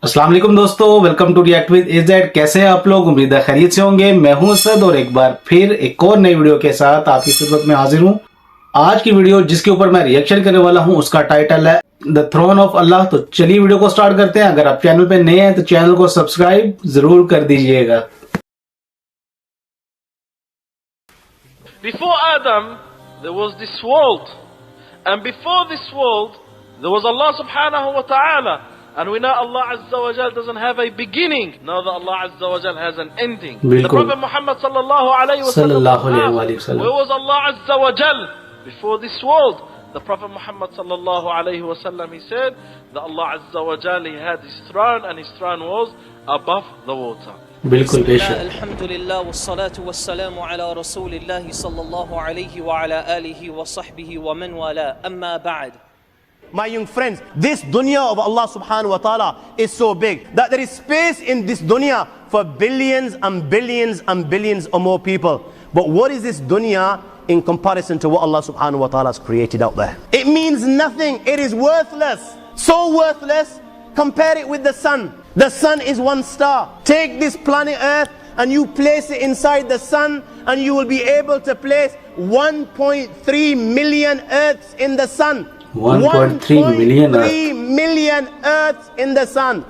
अस्सलाम वालेकुम दोस्तों, welcome to react with AZ. कैसे हैं आप लोग? उम्मीद है खैरियत से होंगे। मैं हूं असद और एक बार फिर एक और नई वीडियो के साथ आपकी खिदमत में हाजिर हूं। आज की वीडियो जिसके ऊपर मैं रिएक्शन करने वाला हूं उसका टाइटल है द थ्रोन ऑफ अल्लाह। तो चलिए वीडियो को स्टार्ट करते हैं। अगर आप चैनल पे नए हैं तो चैनल को सब्सक्राइब जरूर कर दीजिएगा। Before Adam, there was this world. And before this world, there was Allah subhanahu wa ta'ala. And we know Allah Azza wa Jal doesn't have a beginning. Now that Allah Azza wa Jal has an ending. The Prophet Muhammad sallallahu alayhi wa sallam. Where was Allah Azza wa Jal before this world? The Prophet Muhammad sallallahu alayhi wa sallam, he said that Allah Azza wa Jal, he had his throne and his throne was above the water. बिल्कुल बेशक। अल्हम्दुलिल्लाह वस्सलातु वस्सलामु अला रसूलिल्लाह सल्लल्लाहु अलैहि व अला आलिहि व सहबिहि व मन वाला, अम्मा बअद। My young friends, this dunya of Allah subhanahu wa ta'ala is so big that there is space in this dunya for billions and billions and billions or more people. But what is this dunya in comparison to what Allah subhanahu wa ta'ala has created out there? It means nothing. It is worthless. So worthless. Compare it with the sun. The sun is one star. Take this planet Earth and you place it inside the sun and you will be able to place 1.3 million Earths in the sun. 1.3 million Earths in the sun.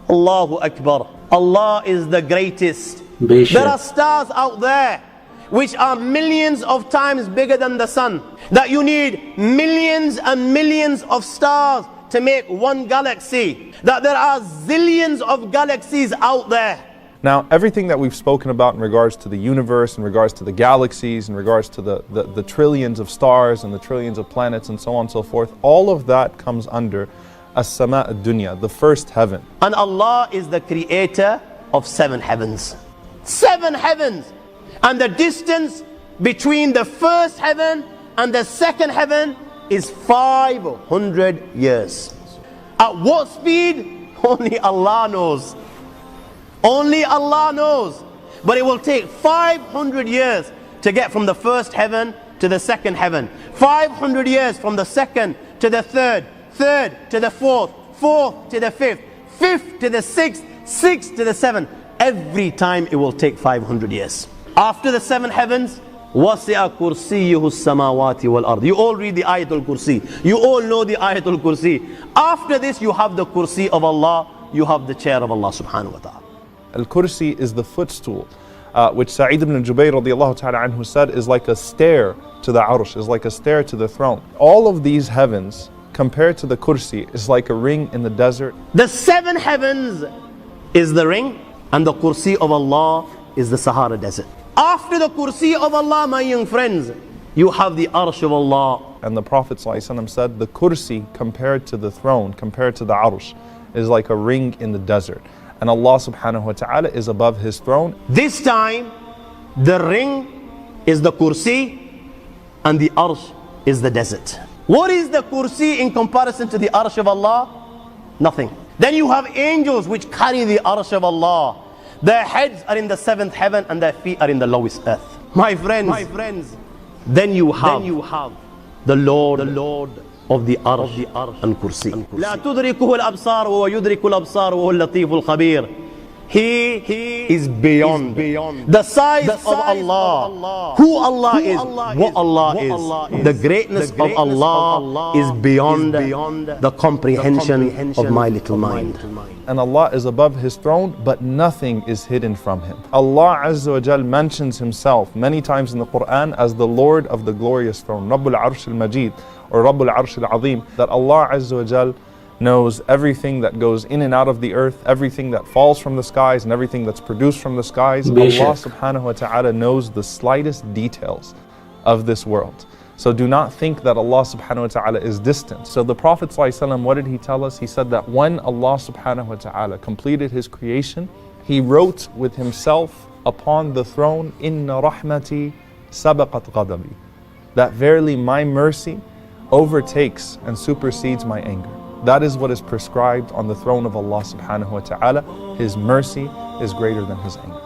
Allahu Akbar. Allah is the greatest. There are stars out there which are millions of times bigger than the sun, that you need millions and millions of stars to make one galaxy, that there are zillions of galaxies out there. Now, everything that we've spoken about in regards to the universe, in regards to the galaxies, in regards to the trillions of stars and the trillions of planets and so on and so forth, all of that comes under as-sama' ad-dunya, the first heaven. And Allah is the creator of 7 heavens. 7 heavens! And the distance between the first heaven and the second heaven is 500 years. At what speed? Only Allah knows. Only Allah knows. But it will take 500 years to get from the first heaven to the second heaven. 500 years from the second to the third, third to the fourth, fourth to the fifth, fifth to the sixth, sixth to the seventh. Every time it will take 500 years. After the 7 heavens, وَسِعَ كُرْسِيُّهُ السَّمَاوَاتِ وَالْأَرْضِ. You all read the Ayatul Kursi. You all know the Ayatul Kursi. After this you have the Kursi of Allah. You have the chair of Allah subhanahu wa ta'ala. Al-Kursi is the footstool, which Sa'id ibn Jubayr radiallahu ta'ala anhu said is like a stair to the Arsh, is like a stair to the throne. All of these heavens compared to the Kursi is like a ring in the desert. The 7 heavens is the ring and the Kursi of Allah is the Sahara desert. After the Kursi of Allah, my young friends, you have the Arsh of Allah. And the Prophet ﷺ said the Kursi compared to the throne, compared to the Arsh, is like a ring in the desert. And Allah subhanahu wa ta'ala is above his throne. This time, the ring is the Kursi and the Arsh is the desert. What is the Kursi in comparison to the Arsh of Allah? Nothing. Then you have angels which carry the Arsh of Allah. Their heads are in the 7th heaven and their feet are in the lowest earth. My friends, then you have the Lord of the Arsh and Kursi. لا تدركه الأبصار وهو يدرك الأبصار وهو اللطيف الخبير. He is beyond the size of Allah, who Allah is, what Allah is. The greatness of Allah is beyond the comprehension of my little mind. And Allah is above his throne, but nothing is hidden from him. Allah Azza wa Jal mentions himself many times in the Quran as the Lord of the glorious throne, Rabbul Arsh al-Majid or Rabbul Arsh al-Azim, that Allah Azza wa Jal knows everything that goes in and out of the earth, everything that falls from the skies and everything that's produced from the skies. Allah subhanahu wa ta'ala knows the slightest details of this world. So do not think that Allah subhanahu wa ta'ala is distant. So the Prophet ﷺ, what did he tell us? He said that when Allah subhanahu wa ta'ala completed his creation, he wrote with himself upon the throne, Inna rahmati sabaqat ghadabi, that verily my mercy overtakes and supersedes my anger. That is what is prescribed on the throne of Allah subhanahu wa ta'ala. His mercy is greater than his anger.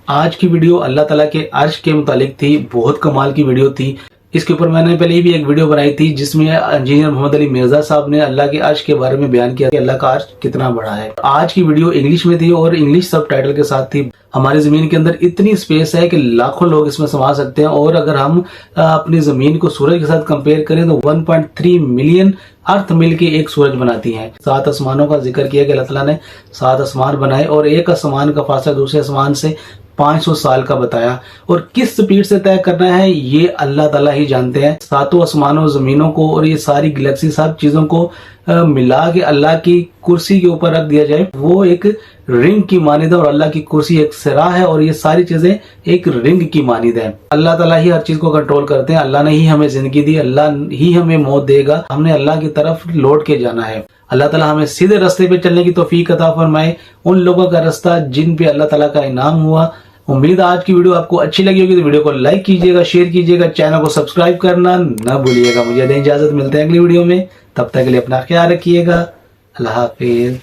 आज की video अल्लाह ताला के अर्श के मुतालिक थी। बहुत कमाल की वीडियो थी। इसके ऊपर मैंने पहले भी एक वीडियो बनाई थी जिसमें इंजीनियर मोहम्मद अली मिर्जा साहब ने अल्लाह के अर्श के बारे में बयान किया कि अल्लाह का अर्श कितना बड़ा है। आज की वीडियो इंग्लिश में थी और इंग्लिश सब टाइटल के साथ थी। हमारी जमीन के अंदर इतनी स्पेस है कि लाखों लोग इसमें समा सकते हैं, और अगर हम अपनी जमीन को सूरज के साथ कंपेयर करें तो 1.3 मिलियन अर्थ मिलके एक सूरज बनाती हैं। 7 आसमानों का जिक्र किया कि अल्लाह ताला ने 7 आसमान बनाए और एक आसमान का फासला दूसरे आसमान से 500 साल का बताया, और किस स्पीड से तय करना है ये अल्लाह ताला ही जानते हैं। 7 आसमानों, जमीनों को और ये सारी गैलेक्सी सब चीजों को मिला के अल्लाह की कुर्सी के ऊपर रख दिया जाए, वो एक रिंग की मानिद है, और अल्लाह की कुर्सी एक सिरा है और ये सारी चीजें एक रिंग की मानिद है। अल्लाह ताला ही हर चीज को कंट्रोल करते हैं। अल्लाह ने ही हमें जिंदगी दी, अल्लाह ही हमें मौत देगा। हमने अल्लाह की तरफ लौट के जाना है। अल्लाह ताला हमें सीधे रास्ते पे चलने की तौफीक अता फरमाए, उन लोगों का रास्ता जिन पे अल्लाह ताला का इनाम हुआ। उम्मीद है आज की वीडियो आपको अच्छी लगी होगी, तो वीडियो को लाइक कीजिएगा, शेयर कीजिएगा, चैनल को सब्सक्राइब करना न भूलिएगा। मुझे दें इजाजत, मिलते हैं अगली वीडियो में। तब तक के लिए अपना ख्याल रखिएगा। अल्लाह हाफिज।